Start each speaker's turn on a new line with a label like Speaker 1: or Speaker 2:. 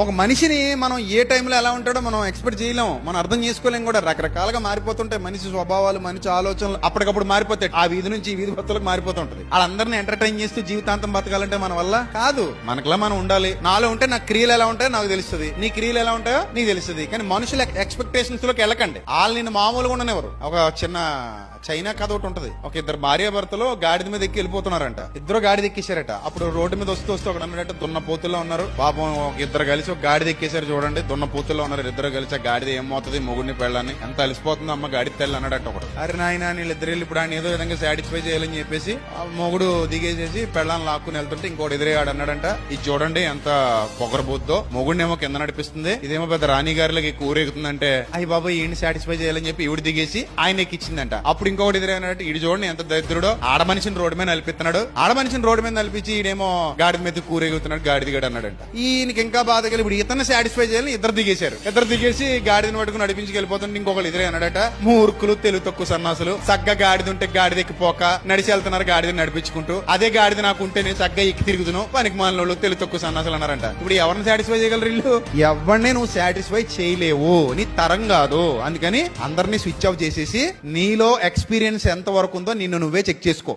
Speaker 1: ఒక మనిషిని మనం ఏ టైంలో ఎలా ఉంటాడో మనం ఎక్స్పెక్ట్ చేయలేము, మనం అర్థం చేసుకోలేం కూడా. రకరకాలుగా మారిపోతుంటాయి మనిషి స్వభావాలు, మనిషి ఆలోచనలు అప్పటికప్పుడు మారిపోతాయి. ఆ వీధి నుంచి ఈ వీధి భక్తులకు మారిపోతుంటది. వాళ్ళందరినీ ఎంటర్టైన్ చేస్తూ జీవితాంతం బతకాలంటే మన వల్ల కాదు. మనకులా మనం ఉండాలి. నాలో ఉంటే నా క్రియలు ఎలా ఉంటాయో నాకు తెలుస్తుంది, నీ క్రియలు ఎలా ఉంటాయో నీకు తెలుస్తుంది. కానీ మనుషుల ఎక్స్పెక్టేషన్స్ లోకి వెళ్ళకండి. వాళ్ళు నిన్ను మామూలుగా ఉండనివ్వరు. ఒక చిన్న చైనా కథ ఒకటి ఉంటది. ఒక ఇద్దరు భార్యాభర్తలు గాడిద మీద ఎక్కి వెళ్ళిపోతున్నారంట. ఇద్దరు గాడిద ఎక్కేశారట. అప్పుడు రోడ్డు మీద వస్తూ ఒక అన్నట్టు దున్న పోతుల్లో ఉన్నారు. పాపం ఒక ఇద్దరు కలిసి ఒక గాడిద ఎక్కేశారు. చూడండి, దున్న పోతుల్లో ఉన్నారు ఇద్దరు కలిసి. ఆ గాడిద ఏమవుతుంది, మొగుడిని పెళ్ళని ఎంత అలిసిపోతుందో అమ్మ గాడిద తెల్లి అన్నాడట ఒకడు. అరే నాయన వీళ్ళిద్దరు ఇప్పుడు ఆయన ఏదో విధంగా సాటిస్ఫై చేయాలని చెప్పేసి ఆ మొగుడు దిగేసేసి పెళ్ళాన్ని లాక్కుని వెళ్తుంటే ఇంకోటి ఎదురేగాడు అన్నాడంట, ఇది చూడండి ఎంత పొగరబోద్దో, మొగుడినేమో కింద నడిపిస్తుంది, ఇదేమో పెద్ద రాణి గారిలోకి ఊరేగుతుందంటే అయ్యి బాబా ఈయన సాటిస్ఫై చేయాలని చెప్పి ఈవిడ దిగేసి ఆయన ఎక్కిచ్చిందంట. అప్పుడు ఇంకొకటి ఎదురైనట్టు ఇటు చూడండి ఎంత దరిద్రుడో, ఆడ మనిషిని రోడ్డు మీద నలిపిస్తున్నాడు, ఆడ మనిషిని రోడ్డు మీద నలిపించి ఈడేమో గాడిద మీద కూరేగుతున్నాడు, గాడిదిగాడు అన్నాడంట. ఈయనకి ఇంకా బాధ కలిగి ఇప్పుడు ఇతను సాటిస్ఫై చేయాలని ఇద్దరు దిగేశారు. ఇద్దరు దిగేసి గాడిదని పట్టుకుని నడిపించి వెళ్ళిపోతుంటే ఇంకొకరు ఎదురే అన్నాడట, మూర్ఖులు తెలుగు తక్కువ సన్నాసులు, సగ్గా గాడిద ఉంటే గాడిద ఎక్కిపోక నడిచి వెళ్తున్నారు గాడిదని నడిపించుకుంటూ, అదే గాడిద నాకు ఉంటే నేను సగ్గా ఎక్కి తిరుగుతున్నావు పనికి మాలినోళ్ళు తెలుగు తక్కువ సన్నాసులు అన్నారంట. ఇప్పుడు ఎవరిని సాటిస్ఫై చేయగలరు వీళ్ళు? ఎవరిని నువ్వు సాటిస్ఫై చేయలేవు, నీ తరం కాదు. అందుకని అందరినీ స్విచ్ ఆఫ్ చేసేసి నీలో ఎక్స్పీరియన్స్ ఎంత వరకు ఉందో నిన్ను నువ్వే చెక్ చేసుకో.